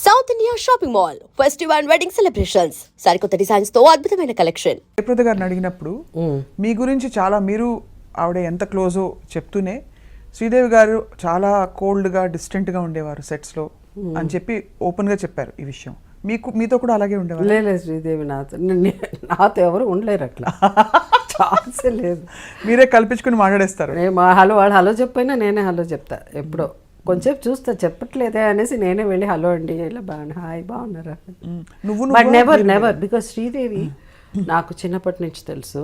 South India shopping mall festival and wedding celebrations సరికొత్త designs తో అద్భుతమైన కలెక్షన్. జయప్రద గారిని అడిగినప్పుడు మీ గురించి చాలా మీరు ఆవిడ ఎంత క్లోజో చెప్తూనే శ్రీదేవి గారు చాలా కోల్డ్గా డిస్టెంట్గా ఉండేవారు సెట్స్లో అని చెప్పి ఓపెన్గా చెప్పారు ఈ విషయం. మీతో కూడా అలాగే ఉండేవారు? లేదు శ్రీదేవి నాతో ఎవరు ఉండలేరు అట్లా. ఛాన్సే లేదు. మీరే కల్పించుకుని మాట్లాడేస్తారు. హలో వాళ్ళు హలో చెప్పైనా నేనే హలో చెప్తా. ఎప్పుడో కొంచెంసేపు చూస్తా చెప్పట్లేదే అనేసి నేనే వెళ్ళి హలో అండి ఇలా బాగున్నా హాయ్ బాగున్నారా. బట్ నెవర్ బికాస్ శ్రీదేవి నాకు చిన్నప్పటి నుంచి తెలుసు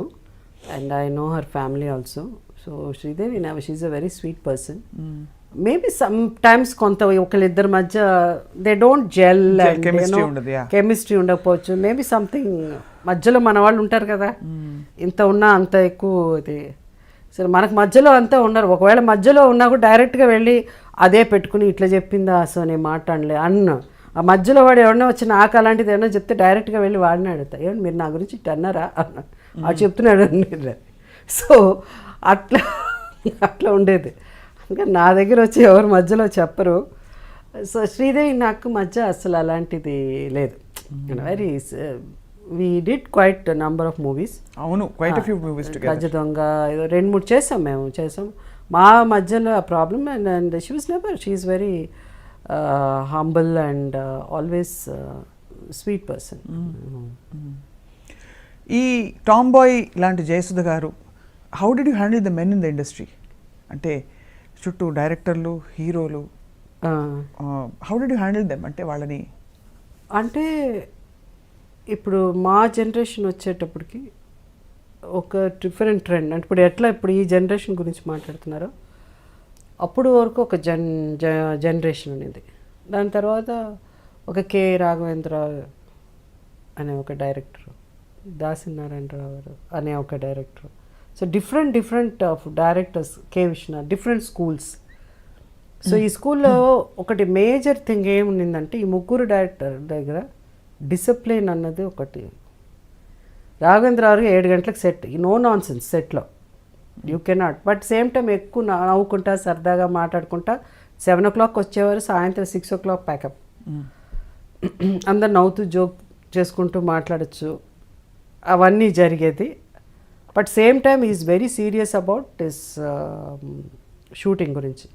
and I know her family also. So Sridevi she's a very sweet person. Maybe sometimes కొంత ఒకళ్ళిద్దరి మధ్య దే డోంట్ జెల్ కెమిస్ట్రీ ఉండకపోవచ్చు. మేబీ సంథింగ్ మధ్యలో మన వాళ్ళు ఉంటారు కదా, ఇంత ఉన్నా అంత ఎక్కువ ఇది. సరే మనకు మధ్యలో అంతా ఉన్నారు. ఒకవేళ మధ్యలో ఉన్నా కూడా డైరెక్ట్గా వెళ్ళి అదే పెట్టుకుని ఇట్లా చెప్పిందా అసలు నేను మాట్లాడలే ఆ మధ్యలో వాడు ఎవరన్నా వచ్చిన ఆకు అలాంటిది ఏమన్నా చెప్తే డైరెక్ట్గా వెళ్ళి వాడిని అడుగుతా, ఏమన్నా మీరు నా గురించి ఇట్లా అన్నారా అన్న అది చెప్తున్నాడు అని. సో అట్లా ఉండేది. ఇంకా నా దగ్గర వచ్చి ఎవరు మధ్యలో చెప్పరు. సో శ్రీదేవి నాకు మధ్య అసలు అలాంటిది లేదు. Very we did quite a number of movies. అవును, quite a few movies together. గజ దొంగ ఏదో 2-3 చేసాం మా మధ్యలో ఆ problem. And she was never, she is very humble and always sweet person. ఈ టామ్ బాయ్ లాంటి జయసుధ గారు, how did you handle the men in the industry? అంటే చుట్టూ డైరెక్టర్లు, హీరోలు, how did you handle them? అంటే వాళ్ళని అంటే ఇప్పుడు మా జనరేషన్ వచ్చేటప్పటికి ఒక డిఫరెంట్ ట్రెండ్. అంటే ఇప్పుడు ఈ జనరేషన్ గురించి మాట్లాడుతున్నారో అప్పుడు వరకు ఒక జనరేషన్ అనేది. దాని తర్వాత ఒక కె రాఘవేంద్ర అనే ఒక డైరెక్టర్, దాసినారాయణరావు గారు అనే ఒక director. So different of directors, K Viswanath, different schools. So ఈ స్కూల్లో ఒకటి మేజర్ థింగ్ ఏముండిందంటే ఈ ముగ్గురు డైరెక్టర్ దగ్గర డిసిప్లిన్ అన్నది ఒకటి. రాఘవేంద్ర గారు 7 గంటలకు సెట్, నో నాన్ సెన్స్ సెట్లో, you cannot. But same time ఎక్కువ నవ్వుకుంటా సరదాగా మాట్లాడుకుంటా 7 o'clock వచ్చేవారు, సాయంత్రం 6 o'clock ప్యాకప్. అందరు నవ్వుతూ జోక్ చేసుకుంటూ మాట్లాడచ్చు, అవన్నీ జరిగేది. But same time is very serious about this shooting గురించి.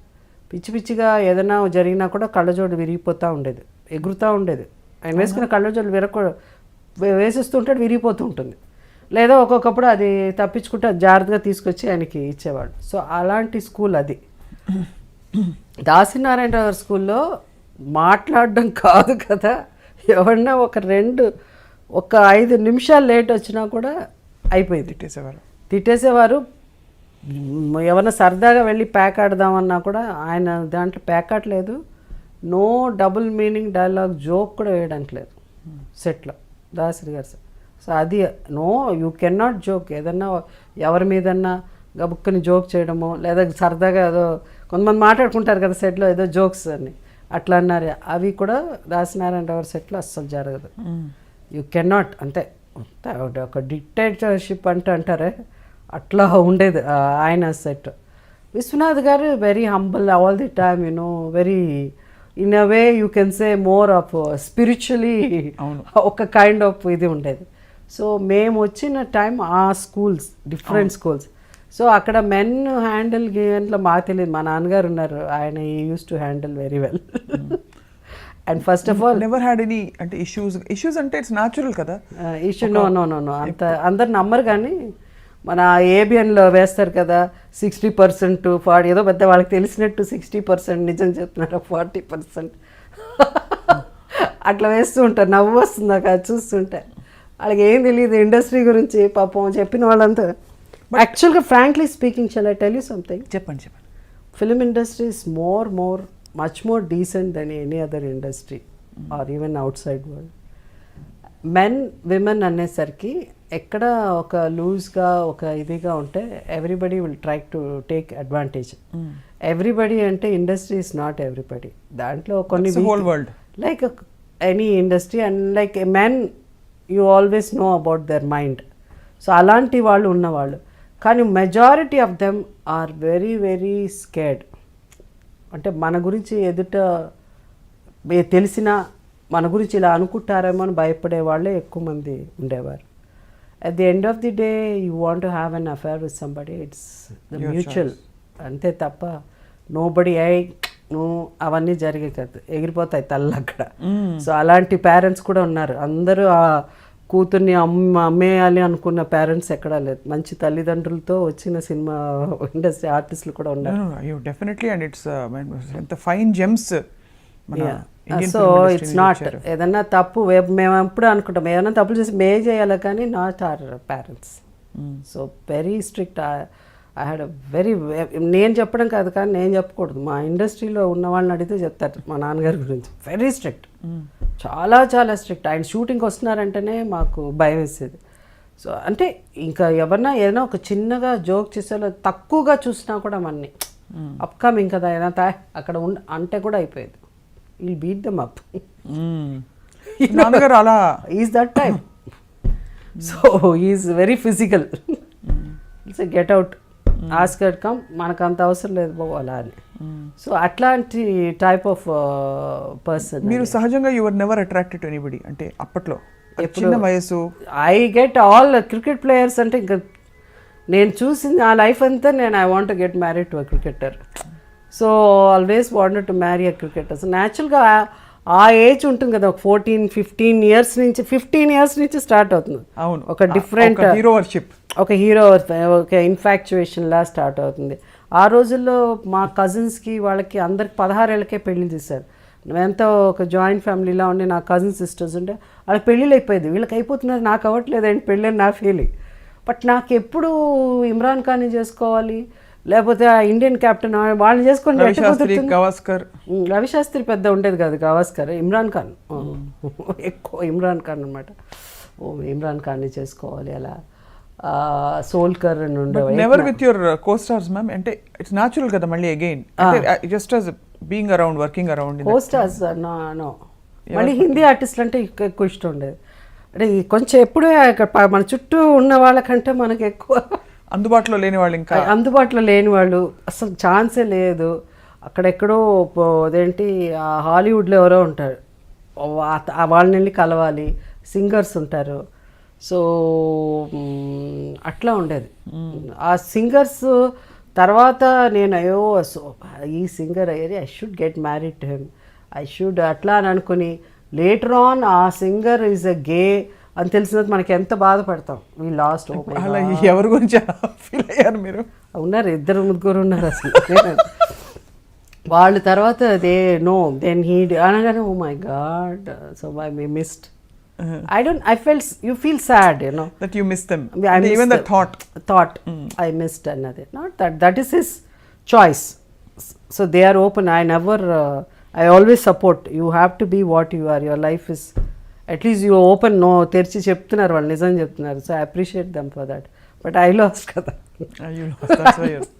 పిచ్చిగా ఏదైనా జరిగినా కూడా కళ్ళజోడు విరిగిపోతూ ఉండేది, ఎగురుతూ ఉండేది. ఆయన వేసుకున్న కళ్ళజోడు వేసేస్తుంటాడు, విరిగిపోతూ ఉంటుంది. లేదా ఒక్కొక్కప్పుడు అది తప్పించుకుంటే జాగ్రత్తగా తీసుకొచ్చి ఆయనకి ఇచ్చేవాడు. సో అలాంటి స్కూల్ అది. దాసినారాయణరావు గారి స్కూల్లో మాట్లాడడం కాదు కదా, ఎవరన్నా ఒక 5 నిమిషాలు లేట్ వచ్చినా కూడా అయిపోయింది, తిట్టేసేవారు. ఎవరన్నా సరదాగా వెళ్ళి ప్యాక్ ఆడదామన్నా కూడా ఆయన దాంట్లో ప్యాక్ ఆడలేదు. No double meaning dialogue joke కూడా వేయడానికి లేదు సెట్లో దాసరి గారు. సో అది no, you can not joke. ఏదన్నా ఎవరి మీదన్నా గబుక్కని జోక్ చేయడమో, లేదా సరదాగా ఏదో కొంతమంది మాట్లాడుకుంటారు కదా సెట్లో ఏదో జోక్స్ అని, అట్లా అన్నారు. అవి కూడా దాసినారాయణరావు సెట్లో అస్సలు జరగదు. You can not. అంతే ఒక డిక్టేటర్షిప్ అంటారే అట్లా ఉండేది ఆయన సెట్. విశ్వనాథ్ గారు very humble all the time, very in a way you can say more of spiritually ఒక కైండ్ ఆఫ్ ఇది ఉండేది. సో మేము వచ్చిన టైం ఆ స్కూల్స్ డిఫరెంట్ స్కూల్స్. సో అక్కడ మెన్ హ్యాండిల్ గేమ్లో మాకు తెలియదు. మా నాన్నగారు ఉన్నారు, ఆయన use to handle very well. And first of all never had any అంటే ఇష్యూస్ అంటే ఇట్స్ న్యాచురల్ కదా. ఇష్యూ నో అంత అందరు నమ్మరు. కానీ మన ఏబిఎన్లో వేస్తారు కదా 60%, 40, ఏదో పెద్ద వాళ్ళకి తెలిసినట్టు 60% నిజం చెప్తున్నారు, 40% అట్లా వేస్తూ ఉంటారు. నవ్వు వస్తుంది నాకు అది చూస్తుంటే. వాళ్ళకి ఏం తెలియదు ఇండస్ట్రీ గురించి పాపం చెప్పిన వాళ్ళంతా. యాక్చువల్గా frankly speaking, shall I tell you something? చెప్పండి. Film industry is much more decent than any other industry or even outside world. Men women అనేసరికి ఎక్కడ ఒక లూజ్గా ఒక ఇదిగా ఉంటే everybody will try to take advantage. Everybody అంటే industry is not everybody. దాంట్లో కొన్ని like any industry and like a men you always know about their mind. So అలాంటి వాళ్ళు ఉన్నవాళ్ళు. కానీ majority of them are very very scared. అంటే మన గురించి ఎదుట తెలిసినా మన గురించి ఇలా అనుకుంటారేమో అని భయపడే వాళ్ళే ఎక్కువ మంది ఉండేవారు. At the end of the day you want to have an affair with somebody, it's the mutual, అంతే తప్ప నోబడి నువ్వు అవన్నీ జరిగే కదా, ఎగిరిపోతాయి తల్లు అక్కడ. సో అలాంటి పేరెంట్స్ కూడా ఉన్నారు. అందరూ ఆ కూతుర్ని అమ్మేయాలి అనుకున్న పేరెంట్స్ ఎక్కడా లేదు. మంచి తల్లిదండ్రులతో వచ్చిన సినిమా ఇండస్ట్రీ ఆర్టిస్టులు కూడా ఉన్నారు. డెఫినెట్లీ, అండ్ ఇట్స్ ఎంత fine gems. So it's not ఏదన్నా తప్పు మేము ఎప్పుడు అనుకుంటాం ఏదైనా తప్పులు చేసి మే చేయాలి, కానీ not our parents. So very strict. I had very, నేను చెప్పడం కాదు కానీ నేను చెప్పకూడదు, మా ఇండస్ట్రీలో ఉన్న వాళ్ళని అడిగితే చెప్తారు మా నాన్నగారి గురించి. వెరీ స్ట్రిక్ట్, చాలా చాలా స్ట్రిక్ట్. ఆయన షూటింగ్కి వస్తున్నారంటేనే మాకు భయం వేసేది. సో అంటే ఇంకా ఎవరన్నా ఏదైనా ఒక చిన్నగా జోక్ చేసేలో తక్కువగా చూసినా కూడా మన్ని అప్కమింగ్ కదా ఏదైనా అక్కడ అంటే కూడా అయిపోయేది. Will beat them up. నాన్నగారు అలా is that type. So is very physical. Get out, ఆస్కర్ కమ్, మనకు అంత అవసరం లేదు పోవాలా అని. సో అట్లాంటి టైప్ ఆఫ్ పర్సన్. మీరు సహజంగా your never attracted to anybody అంటే అప్పట్లో చిన్న వయసు? I get all cricket players అంటే ఇంకా నేను చూసింది ఆ లైఫ్ అంతా నేను I want get married to a cricketer. So always wanted to marry a cricketer. So న్యాచురల్గా ఆ ఏజ్ ఉంటుంది కదా, ఒక 14-15 years నుంచి 15 years నుంచి స్టార్ట్ అవుతుంది. అవును, ఒక డిఫరెంట్ హీరో వర్షిప్, ఒక హీరో ఒక ఇన్ఫాక్చుయేషన్లా స్టార్ట్ అవుతుంది. ఆ రోజుల్లో మా కజిన్స్కి వాళ్ళకి అందరికి 16 ఏళ్ళకే పెళ్లి చేశారు. ఎంతో ఒక జాయింట్ ఫ్యామిలీలా ఉండి నా కజిన్ సిస్టర్స్ ఉంటే వాళ్ళకి పెళ్ళిళ్ళు అయిపోయింది. వీళ్ళకి అయిపోతున్నారు, నాకు అవ్వట్లేదండి పెళ్ళి అని నా ఫీలింగ్. బట్ నాకు ఎప్పుడు ఇమ్రాన్ ఖాన్ని చేసుకోవాలి, లేకపోతే ఆ ఇండియన్ కెప్టెన్ వాళ్ళని చేసుకొని రవి శాస్త్రి పెద్ద ఉండేది కాదు, గవాస్కర్, ఇమ్రాన్ ఖాన్ ఎక్కువ ఇమ్రాన్ ఖాన్ అనమాట. ఇమ్రాన్ ఖాన్ని చేసుకోవాలి అలా. సోల్కర్ అని ఉండేవారు. Never with your costars ma'am, అంటే ఇట్స్ న్యాచురల్ కదా మళ్ళీ again just as being around working around costars. No మళ్ళీ హిందీ ఆర్టిస్టులు అంటే ఎక్కువ ఇష్టం ఉండేది. అంటే కొంచెం ఎప్పుడూ మన చుట్టూ ఉన్న వాళ్ళకంటే మనకి ఎక్కువ అందుబాటులో లేని వాళ్ళు, ఇంకా అందుబాటులో లేని వాళ్ళు అసలు ఛాన్సే లేదు. అక్కడెక్కడో అదేంటి హాలీవుడ్లో ఎవరో ఉంటారు, వాళ్ళని వెళ్ళి కలవాలి. సింగర్స్ ఉంటారు. సో అట్లా ఉండేది. ఆ సింగర్స్ తర్వాత నేను అయ్యో సో ఈ సింగర్ అయ్యేది, I should get married to him, I should అట్లా అని అనుకుని లేటర్ ఆన్ ఆ సింగర్ ఈజ్ అ గే అని తెలిసినది మనకి ఎంత బాధపడతాం. We lost. అలా ఎవరి గురించి ఫీల్ అయ్యారు మీరు? ఉన్నారు, 2-3 ఉన్నారు అసలు. వాళ్ళ తర్వాత దే నో దెన్ హీ అనగానే oh my god, so I missed. I felt, you feel sad, you know. That you miss them. Even the thought. I missed another. Not that is his choice. So they are open. I always support. You have to be what you are. Your life is, at least you open. No, తెరిచి చెప్తున్నారు వాళ్ళు, నిజం చెప్తున్నారు. So I appreciate them for that. But I lost కదా. You lost, that's why you're...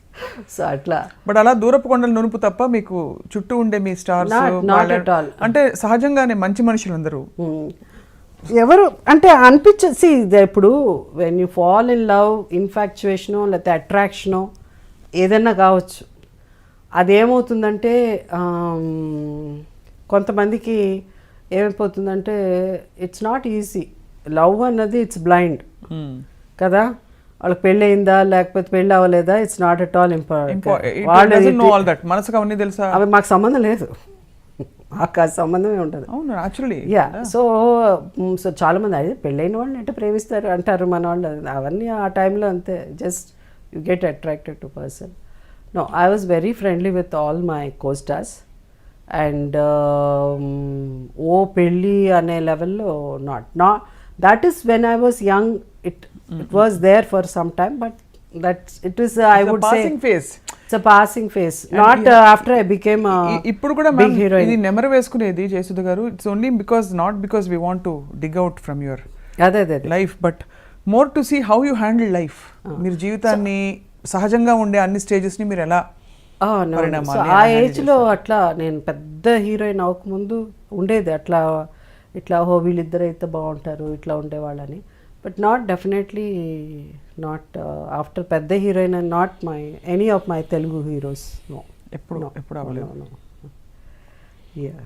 so అట్లా. But అలా దూరపు కొండలు నునుపు తప్ప మీకు చుట్టూ ఉండే మీ స్టార్స్ అంటే సహజంగానే మంచి మనుషులు అందరూ ఎవరు అంటే అనిపించేసి ఇప్పుడు when you fall in love, ఇన్ఫాక్చుయేషనో లేకపోతే అట్రాక్షనో ఏదైనా కావచ్చు, అదేమవుతుందంటే కొంతమందికి ఏమైపోతుందంటే ఇట్స్ నాట్ ఈజీ. లవ్ అన్నది ఇట్స్ బ్లైండ్ కదా. వాళ్ళకి పెళ్ళి అయిందా లేకపోతే పెళ్ళి అవ్వలేదా, it's not at all important. మనసుకు అవన్నీ తెలుసా, అవి మాకు సంబంధం లేదు, మాకు ఆ సంబంధమే ఉంటుంది. అవును, యాక్చువల్లీ. సో చాలామంది అదే పెళ్ళైన వాళ్ళని అంటే ప్రేమిస్తారు అంటారు మన వాళ్ళు. అవన్నీ ఆ టైంలో అంతే, just you get attracted to person. No, I was very friendly with all my costars. And ఓ పెళ్ళి అనే లెవెల్లో not that is when I was young. It was there for some time, but it is I would say it's a passing phase, not after I became a ఇప్పుడు కూడా big heroine. ఇది నెమరు వేసుకునేది జయసుధ గారు, it's only because not because we want to dig out from your life, but more to see how you handle life. మీరు జీవితాన్ని సహజంగా ఉండే అన్ని స్టేజెస్ ని మీరు ఎలా ఆ ఏజ్లో అట్లా నేను పెద్ద హీరోయిన్ అవ్వకముందు ఉండేది అట్లా ఇట్లా వీళ్ళిద్దరు అయితే బాగుంటారు ఇట్లా ఉండేవాళ్ళని. But not definitely not after Pedda heroine and not any of my Telugu heroes. No. ఎప్పుడు అవ్వలేదు. Yeah.